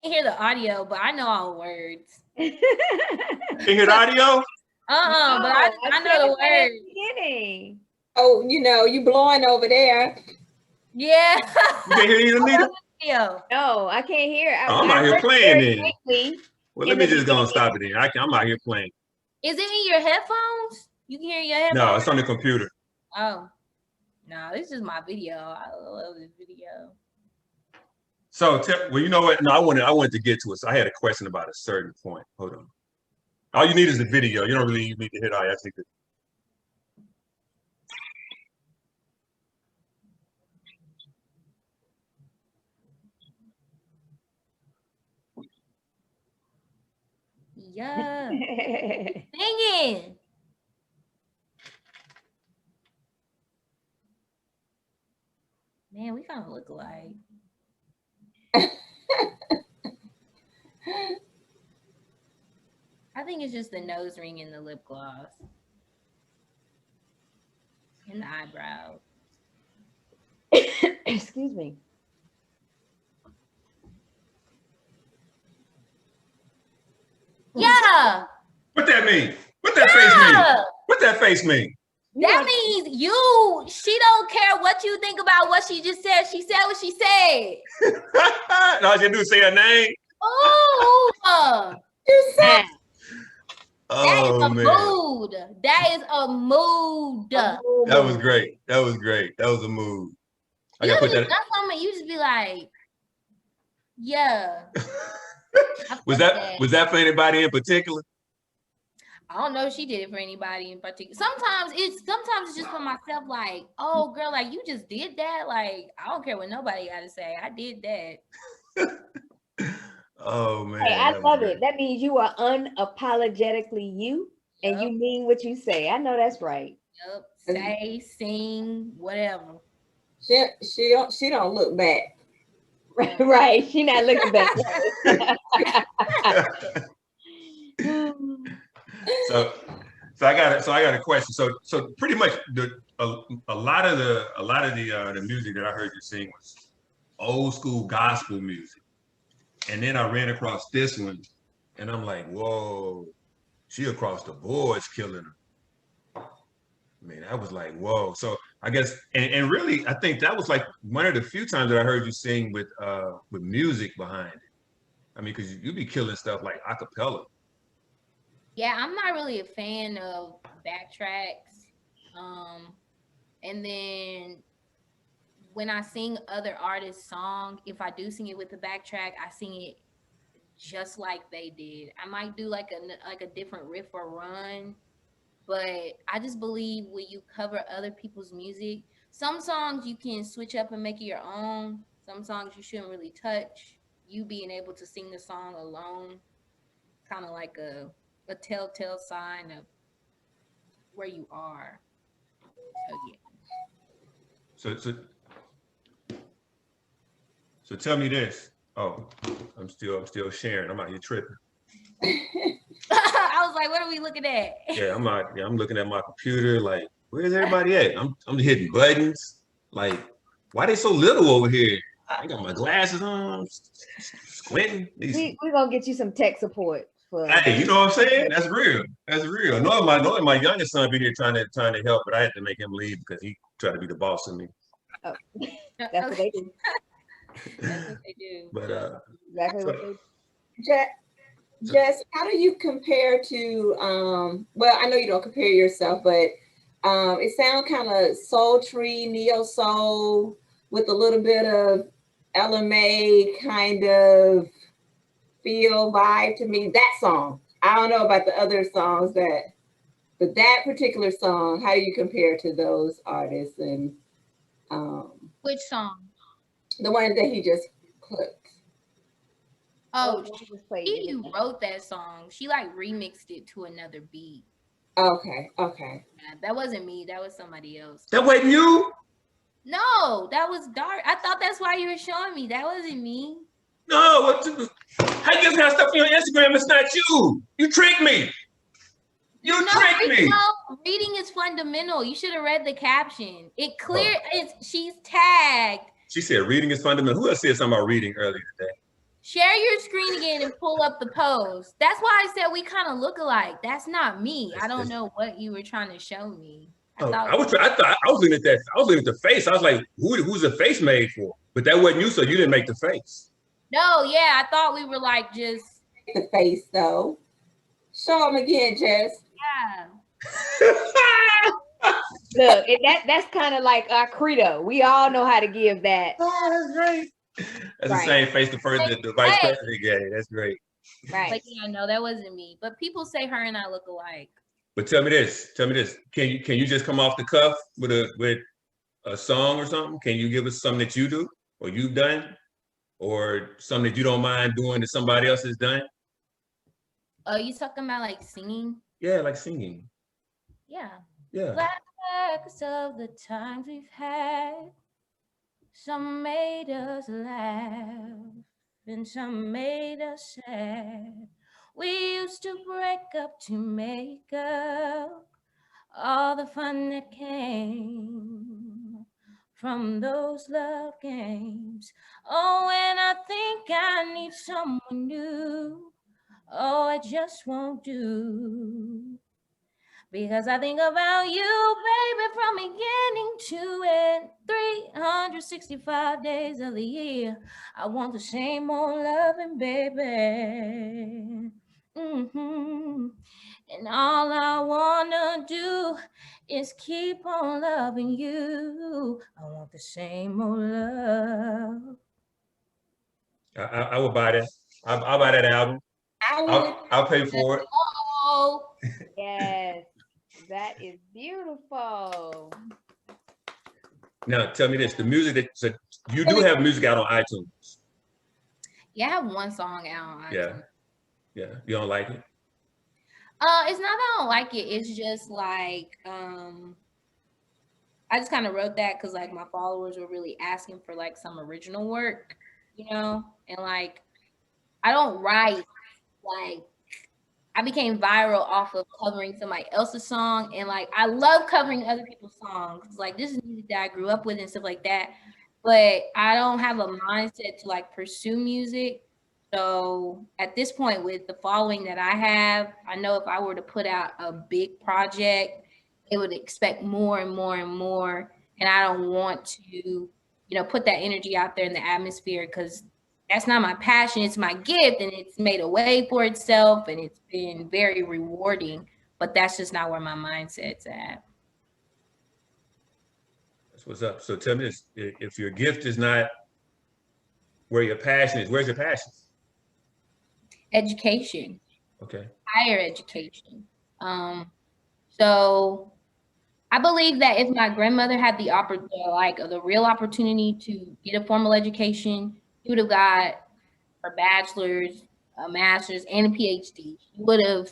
can hear the audio, but I know all the words. Can you hear the audio? But I know the words. Beginning. Oh, you blowing over there. Yeah. You can't hear either, Nita? No, I can't hear. I'm out here playing then. Well, let me just go and beginning. stop it then. I'm out here playing. Is it in your headphones? You can hear your headphones? No, it's on the computer. Oh. No, this is my video. I love this video. So, well, you know what? No, I wanted to get to it. So I had a question about a certain point. Hold on. All you need is the video. You don't really need to hit all. I think that. Yeah. Singing. Man, we kind of look alike. I think it's just the nose ring and the lip gloss. And the eyebrows. Excuse me. Yeah. What that mean? What that face mean? What that face mean? That means she don't care what you think about what she just said. She said what she said. All you do is say her name. Oh, You said. That is a man. mood. That is a mood. That was great. That was great. That was a mood. I You gotta put just that. done something, you just be like, yeah. Was that for anybody in particular? I don't know if she did it for anybody in particular. Sometimes it's just for myself, like, oh girl, like you just did that. Like, I don't care what nobody gotta say. I did that. Oh man. Hey, I love it. That means you are unapologetically you and you mean what you say. I know that's right. Yep. Say, sing, whatever. She don't look back. Right. She not looking back. So I got a question. So pretty much a lot of the music that I heard you sing was old school gospel music. And then I ran across this one and I'm like, whoa, she across the board's killing her. I mean, I was like, whoa. So I guess, and really, I think that was like one of the few times that I heard you sing with music behind it. I mean, because you be killing stuff like a cappella. Yeah, I'm not really a fan of backtracks. And then when I sing other artists' song, if I do sing it with the backtrack, I sing it just like they did. I might do like a different riff or run, but I just believe when you cover other people's music, some songs you can switch up and make it your own. Some songs you shouldn't really touch. You being able to sing the song alone, kind of like a telltale sign of where you are. So yeah. So tell me this. Oh, I'm still sharing. I'm out here tripping. I was like, what are we looking at? Yeah, I'm looking at my computer. Like, where's everybody at? I'm hitting buttons. Like, why they so little over here? I got my glasses on. Squinting. We're gonna get you some tech support. Hey, you know what I'm saying? That's real. That's real. Knowing my youngest son be here trying to help, but I had to make him leave because he tried to be the boss of me. Oh, that's what they do. That's what they do. But exactly what they do. Jess, how do you compare to well, I know you don't compare yourself, but it sounds kind of sultry, neo soul with a little bit of LMA kind of feel vibe to me. That song, I don't know about the other songs but that particular song, how do you compare to those artists? And which song? The one that he just clipped. Oh, she wrote that song. She like remixed it to another beat. Okay. Yeah, that wasn't me. That was somebody else. That wasn't you? No, that was Dark. I thought that's why you were showing me. That wasn't me. No, how you just have stuff on your Instagram? It's not you. You tricked me. You tricked me. No, reading is fundamental. You should have read the caption. It clear. She's tagged. She said reading is fundamental. Who else said something about reading earlier today? Share your screen again and pull up the post. That's why I said we kind of look alike. That's not me. I don't know what you were trying to show me. I was looking at that. I was looking at the face. I was like, who's the face made for? But that wasn't you, so you didn't make the face. No, yeah, I thought we were like just the face though. Show them again, Jess. yeah. Look, that's kind of like our credo. We all know how to give that. Oh, that's great. That's the same face the vice president gave. That's great. Right. Like, yeah, no, that wasn't me. But people say her and I look alike. But tell me this. Can you just come off the cuff with a song or something? Can you give us something that you do or you've done, or something that you don't mind doing that somebody else has done? Oh, you talking about like singing? Yeah, like singing. Yeah. Yeah. Flashbacks of the times we've had. Some made us laugh and some made us sad. We used to break up to make up. All the fun that came from those love games. Oh, and I think I need someone new. Oh, I just won't do. Because I think about you, baby, from beginning to end. 365 days of the year. I want the same old loving, baby. And all I wanna do is keep on loving you. I want the same old love. I will buy that. I'll buy that album. I'll pay for it. Oh, Yes, that is beautiful. Now tell me this: the music that you do have music out on iTunes. yeah, I have one song out. Yeah. You don't like it? It's not that I don't like it. It's just like I just kind of wrote that because like my followers were really asking for like some original work, and like I don't write like. I became viral off of covering somebody else's song, and like I love covering other people's songs. Like this is music that I grew up with and stuff like that. But I don't have a mindset to like pursue music. So at this point, with the following that I have, I know if I were to put out a big project, it would expect more and more and more. And I don't want to, put that energy out there in the atmosphere because that's not my passion. It's my gift, and it's made a way for itself, and it's been very rewarding. But that's just not where my mindset's at. That's what's up. So tell me this: if your gift is not where your passion is, where's your passion? Education. Okay. Higher education. So I believe that if my grandmother had the real opportunity to get a formal education, she would have got her bachelor's, a master's, and a PhD.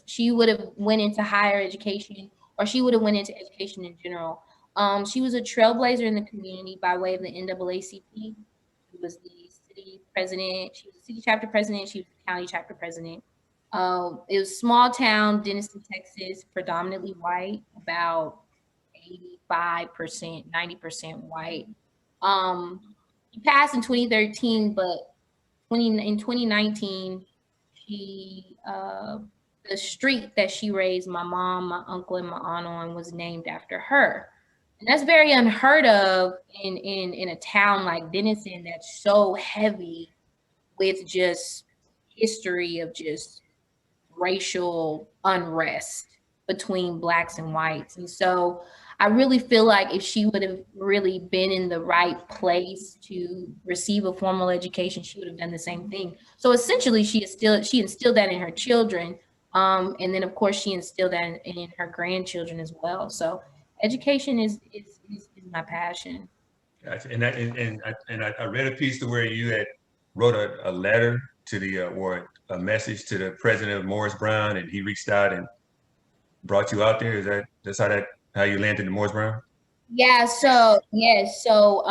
She would have went into higher education, or she would have went into education in general. She was a trailblazer in the community by way of the NAACP. She was the city president. She was the city chapter president. She was the county chapter president. It was small town, Denison, Texas, predominantly white, about 85%, 90% white. She passed in 2013, but in 2019, the street that she raised my mom, my uncle, and my aunt on was named after her. And that's very unheard of in a town like Denison that's so heavy with just history of just racial unrest between blacks and whites. And so I really feel like if she would have really been in the right place to receive a formal education, she would have done the same thing. So essentially she instilled that in her children. And then of course she instilled that in her grandchildren as well. So education is my passion. Gotcha. And I read a piece to where you had wrote a letter to the or a message to the president of Morris Brown, and he reached out and brought you out there. That's how you landed in Morris Brown? Yeah. So yes. So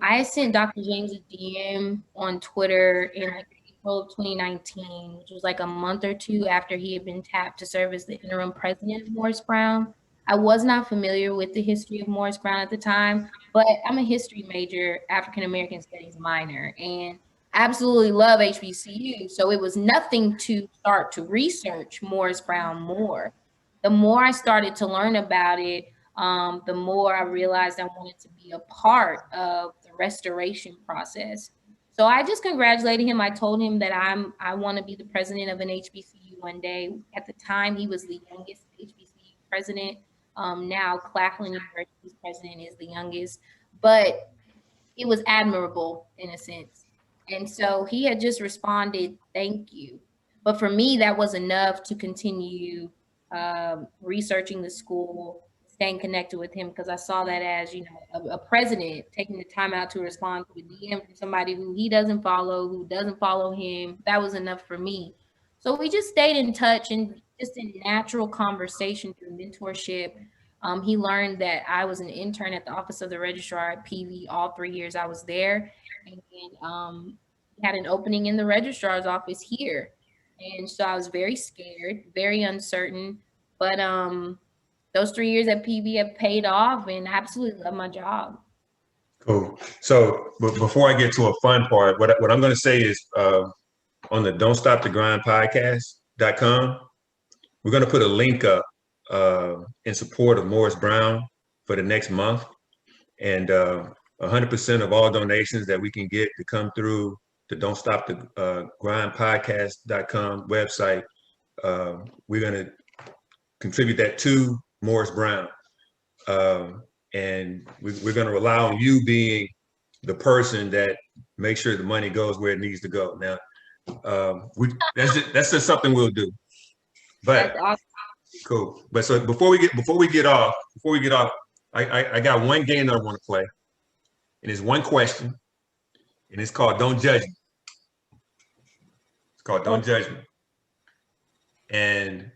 I sent Dr. James a DM on Twitter in like April of 2019, which was like a month or two after he had been tapped to serve as the interim president of Morris Brown. I was not familiar with the history of Morris Brown at the time, but I'm a history major, African American studies minor, and absolutely love HBCU. So it was nothing to start to research Morris Brown more. The more I started to learn about it, the more I realized I wanted to be a part of the restoration process. So I just congratulated him. I told him that I want to be the president of an HBCU one day. At the time, he was the youngest HBCU president. Now Claflin University's president is the youngest, but it was admirable in a sense. And so he had just responded, "Thank you." But for me, that was enough to continue researching the school, staying connected with him, because I saw that as, you know, a president taking the time out to respond to a DM from somebody who he doesn't follow, who doesn't follow him. That was enough for me. So we just stayed in touch and just in natural conversation through mentorship. He learned that I was an intern at the Office of the Registrar at PV all 3 years I was there. And he had an opening in the registrar's office here. And so I was very scared, very uncertain. But those 3 years at PV have paid off, and I absolutely love my job. Cool. So before I get to a fun part, what I'm going to say is on the Don't Stop the Grind podcast.com, we're going to put a link up in support of Morris Brown for the next month. And 100% of all donations that we can get to come through the Don't Stop the Grind podcast.com website, we're going to contribute that to Morris Brown. And we're going to rely on you being the person that makes sure the money goes where it needs to go. Now, that's just something we'll do. But That's awesome. cool. But so before we get off, I got one game that I want to play, and it's one question, and it's called "Don't Judge Me." It's called "Don't Judge Me," and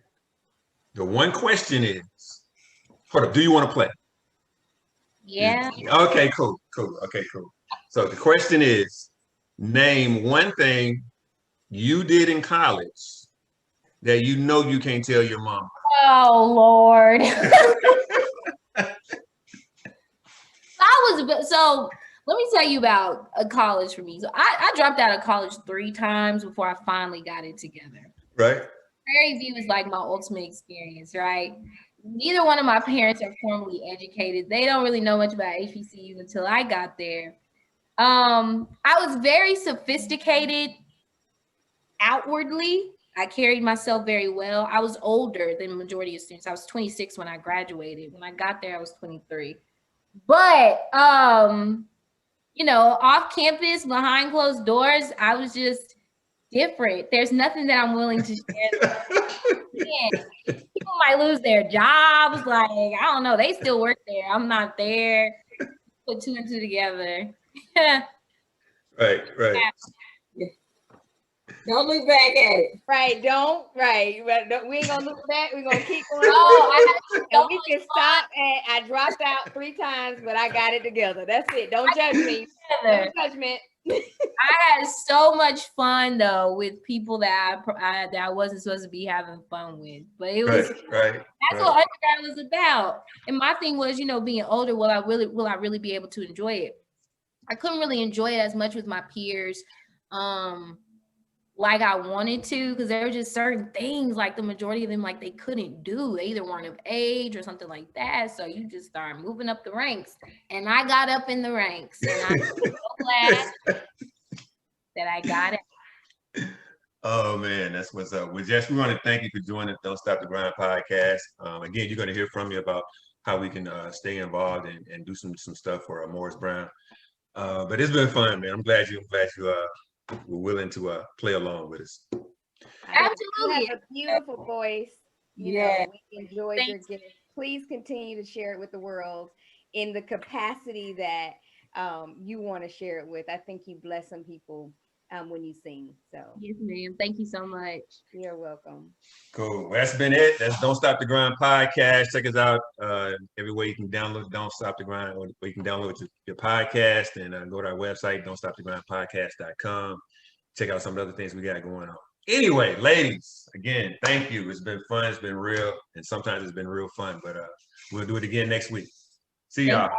the one question is, hold up, do you want to play? Yeah. Okay, cool. Okay, cool. So the question is, name one thing you did in college that you know you can't tell your mom. Oh, Lord. So let me tell you about a college for me. So I dropped out of college 3 times before I finally got it together. Right. Prairie View is like my ultimate experience, right? Neither one of my parents are formally educated. They don't really know much about HBCUs until I got there. I was very sophisticated outwardly. I carried myself very well. I was older than the majority of students. I was 26 when I graduated. When I got there, I was 23. But you know, off campus, behind closed doors, I was just different. There's nothing that I'm willing to share. People might lose their jobs. Like, I don't know. They still work there. I'm not there. Put 2 and 2 together. Right. Don't look back at it. Right, don't. We ain't gonna look back. We're gonna keep going. Oh, we can stop. And I dropped out 3 times, but I got it together. That's it. Don't judge me. No judgment. I had so much fun though with people that I wasn't supposed to be having fun with, but it was right. That's what undergrad was about. And my thing was, you know, being older, will I really be able to enjoy it? I couldn't really enjoy it as much with my peers, like I wanted to, because there were just certain things like the majority of them, like they couldn't do. They either weren't of age or something like that. So you just start moving up the ranks. And I got up in the ranks. And I'm so glad that I got it. Oh man, that's what's up. Well, Jess, we want to thank you for joining Don't Stop the Grind podcast. Again, you're going to hear from me about how we can stay involved and do some stuff for Morris Brown. But it's been fun, man. I'm glad you were willing to play along with us. Absolutely. You have a beautiful voice. You know, we enjoyed your gift. Please continue to share it with the world in the capacity that you want to share it with. I think you bless some people when you sing. So yes, ma'am. Thank you so much. You're welcome. Cool. Well, that's been it. That's Don't Stop the Grind podcast. Check us out everywhere you can download Don't Stop the Grind, or you can download your podcast and go to our website, don'tstopthegrindpodcast.com. Check out some of the other things we got going on. Anyway, ladies, again, thank you. It's been fun. It's been real. And sometimes it's been real fun, but we'll do it again next week. See y'all.